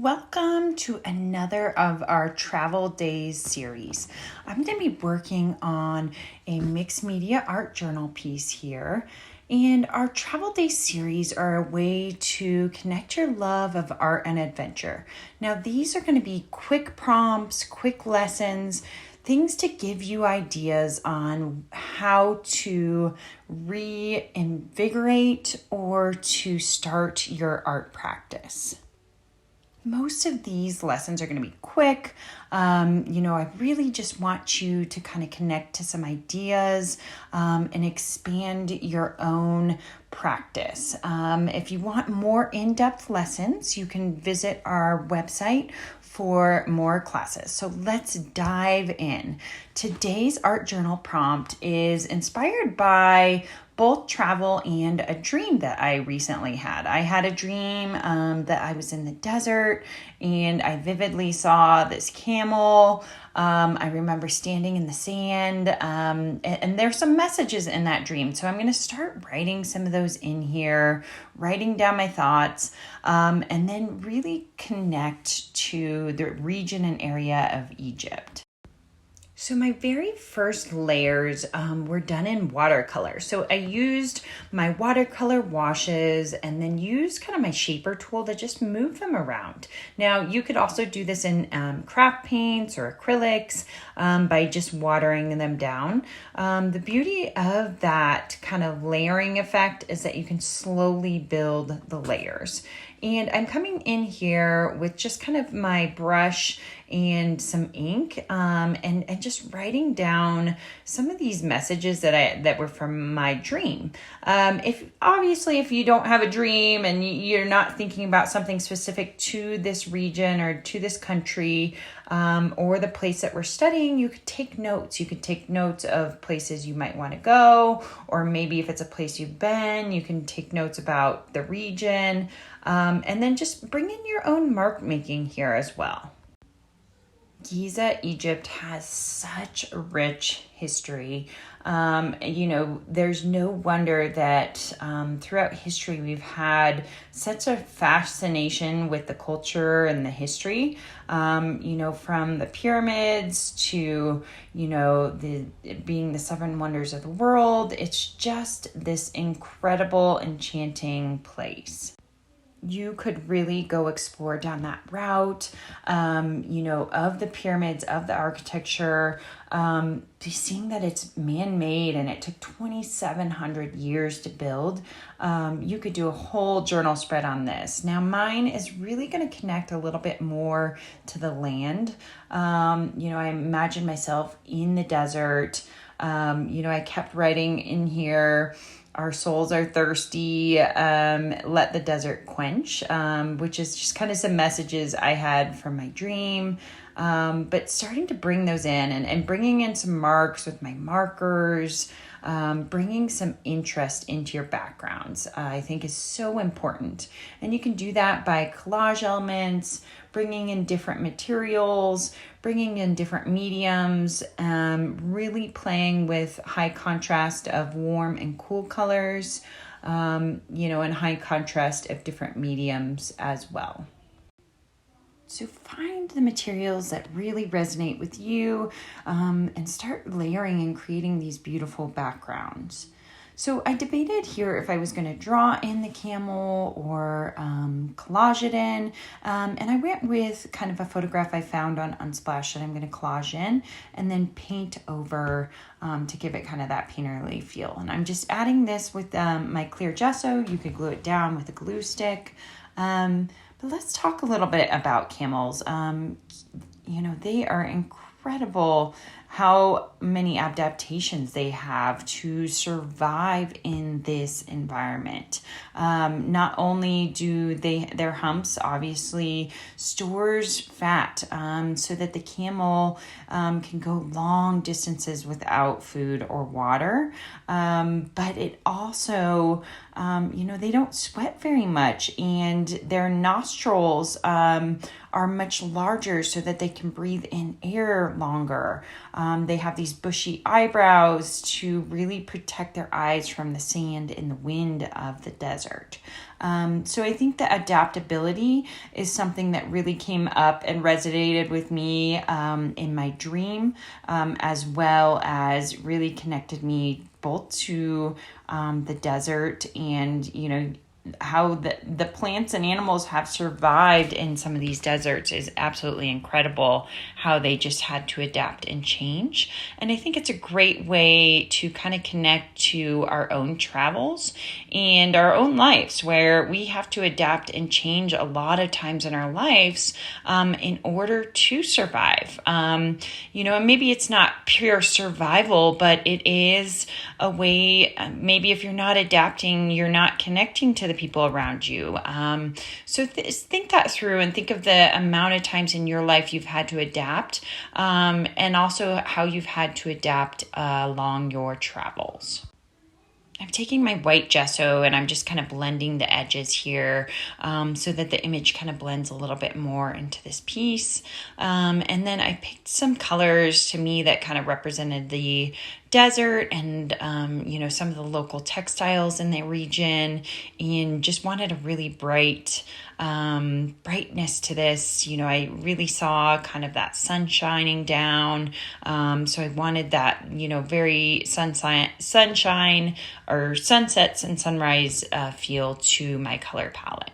Welcome to another of our Travel Days series. I'm going to be working on a mixed media art journal piece here. And our Travel Days series are a way to connect your love of art and adventure. Now, these are going to be quick prompts, quick lessons, things to give you ideas on how to reinvigorate or to start your art practice. Most of these lessons are going to be quick. I really just want you to kind of connect to some ideas and expand your own practice. If you want more in-depth lessons, you can visit our website for more classes. So let's dive in. Today's art journal prompt is inspired by both travel and a dream that I recently had. I had a dream that I was in the desert and I vividly saw this camel. I remember standing in the sand and there's some messages in that dream. So I'm going to start writing some of those in here, writing down my thoughts, and then really connect to the region and area of Egypt. So my very first layers were done in watercolor. So I used my watercolor washes and then used kind of my shaper tool to just move them around. Now you could also do this in craft paints or acrylics by just watering them down. The beauty of that kind of layering effect is that you can slowly build the layers. And I'm coming in here with just kind of my brush and some ink and just writing down some of these messages that were from my dream. If you don't have a dream and you're not thinking about something specific to this region or to this country or the place that we're studying, you could take notes. You could take notes of places you might want to go, or maybe if it's a place you've been, you can take notes about the region. And then just bring in your own mark making here as well. Giza, Egypt has such a rich history. There's no wonder that throughout history we've had such a fascination with the culture and the history. From the pyramids to, being the seven wonders of the world. It's just this incredible, enchanting place. You could really go explore down that route, of the pyramids, of the architecture, seeing that it's man-made and it took 2,700 years to build. You could do a whole journal spread on this. Now, mine is really going to connect a little bit more to the land. I imagine myself in the desert. I kept writing in here, our souls are thirsty, let the desert quench, which is just kind of some messages I had from my dream. But starting to bring those in and bringing in some marks with my markers, bringing some interest into your backgrounds, I think is so important. And you can do that by collage elements, bringing in different materials, bringing in different mediums, really playing with high contrast of warm and cool colors, and high contrast of different mediums as well. So find the materials that really resonate with you and start layering and creating these beautiful backgrounds. So I debated here if I was going to draw in the camel or collage it in. And I went with kind of a photograph I found on Unsplash that I'm going to collage in and then paint over to give it kind of that painterly feel. And I'm just adding this with my clear gesso. You could glue it down with a glue stick. But let's talk a little bit about camels. They are incredible how many adaptations they have to survive in this environment. Not only do their humps obviously stores fat so that the camel can go long distances without food or water, but it also they don't sweat very much, and their nostrils are much larger so that they can breathe in air longer. They have these bushy eyebrows to really protect their eyes from the sand and the wind of the desert. So I think that adaptability is something that really came up and resonated with me in my dream, as well as really connected me both to the desert and, how the plants and animals have survived in some of these deserts is absolutely incredible, how they just had to adapt and change. And I think it's a great way to kind of connect to our own travels and our own lives, where we have to adapt and change a lot of times in our lives in order to survive. And maybe it's not pure survival, but it is a way, maybe if you're not adapting, you're not connecting to the people around you. So think that through and think of the amount of times in your life you've had to adapt, and also how you've had to adapt along your travels. I'm taking my white gesso and I'm just kind of blending the edges here so that the image kind of blends a little bit more into this piece. And then I picked some colors to me that kind of represented the desert and, some of the local textiles in the region, and just wanted a really brightness to this. I really saw kind of that sun shining down. So I wanted that, very sunshine or sunsets and sunrise feel to my color palette.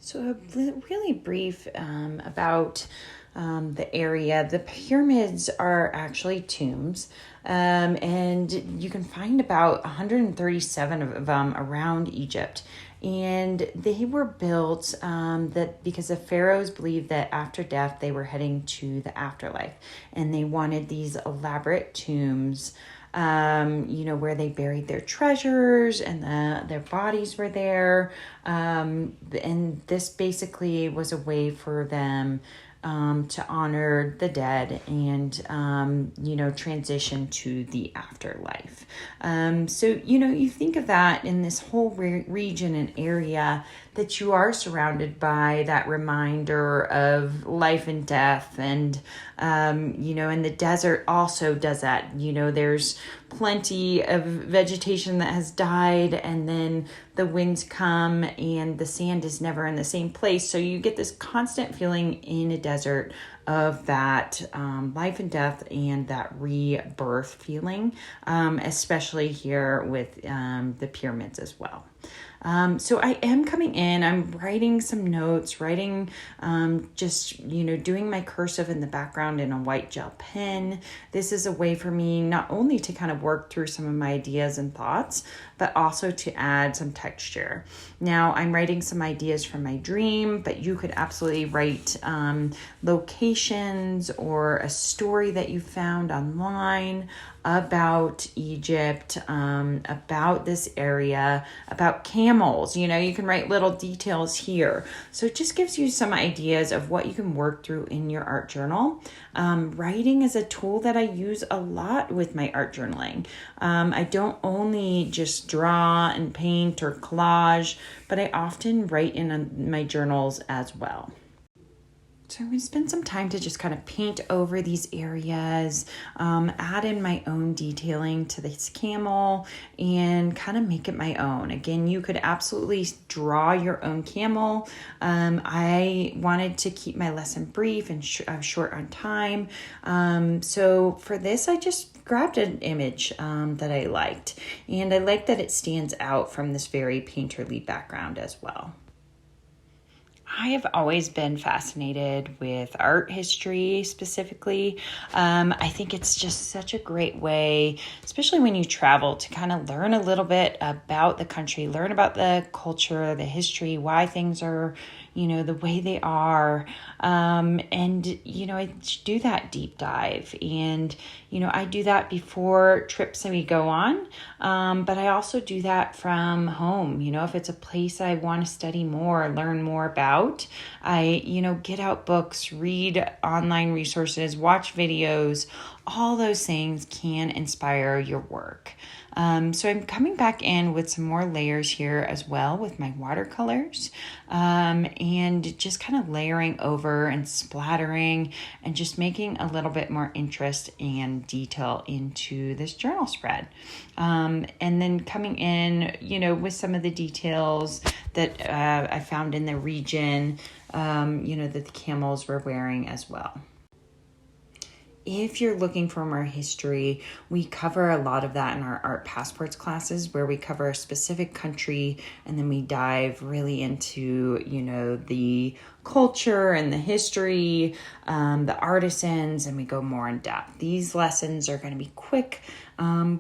So really brief about the area. The pyramids are actually tombs, and you can find about 137 of them around Egypt. And they were built because the pharaohs believed that after death they were heading to the afterlife, and they wanted these elaborate tombs where they buried their treasures and their bodies were there. And this basically was a way for them to honor the dead and, transition to the afterlife. So, you think of that in this whole region and area, that you are surrounded by that reminder of life and death. And, and the desert also does that. There's plenty of vegetation that has died, and then the winds come and the sand is never in the same place. So you get this constant feeling in a desert of that life and death and that rebirth feeling, especially here with the pyramids as well. So I am coming in, I'm writing some notes, doing my cursive in the background in a white gel pen. This is a way for me not only to kind of work through some of my ideas and thoughts, but also to add some texture. Now I'm writing some ideas from my dream, but you could absolutely write locations or a story that you found online about Egypt, about this area, about camels. You can write little details here. So it just gives you some ideas of what you can work through in your art journal. Writing is a tool that I use a lot with my art journaling. I don't only just draw and paint or collage, but I often write in my journals as well. So I'm going to spend some time to just kind of paint over these areas, add in my own detailing to this camel, and kind of make it my own. Again, you could absolutely draw your own camel. I wanted to keep my lesson brief and short on time. So for this, I just grabbed an image that I liked, and I like that it stands out from this very painterly background as well. I have always been fascinated with art history specifically. I think it's just such a great way, especially when you travel, to kind of learn a little bit about the country, learn about the culture, the history, why things are, the way they are. I do that deep dive. And, I do that before trips that we go on. But I also do that from home. If it's a place I want to study more, learn more about, I, get out books, read online resources, watch videos. All those things can inspire your work. So I'm coming back in with some more layers here as well with my watercolors, and just kind of layering over and splattering and just making a little bit more interest and detail into this journal spread. And then coming in, with some of the details that I found in the region, that the camels were wearing as well. If you're looking for more history, we cover a lot of that in our art passports classes, where we cover a specific country and then we dive really into, the culture and the history, the artisans, and we go more in depth. These lessons are going to be quick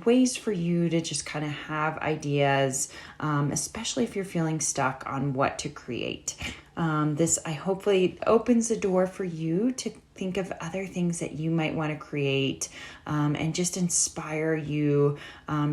ways for you to just kind of have ideas, especially if you're feeling stuck on what to create. This hopefully opens the door for you to think of other things that you might want to create, and just inspire you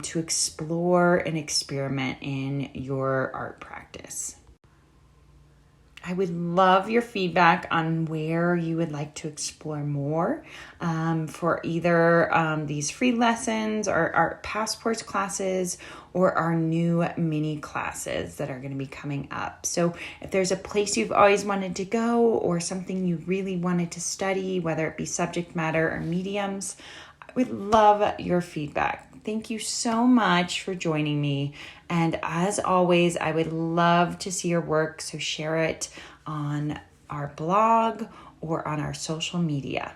to explore and experiment in your art practice. I would love your feedback on where you would like to explore more for either these free lessons or art passports classes or our new mini classes that are going to be coming up. So if there's a place you've always wanted to go or something you really wanted to study, whether it be subject matter or mediums, I would love your feedback. Thank you so much for joining me. And as always, I would love to see your work, so share it on our blog or on our social media.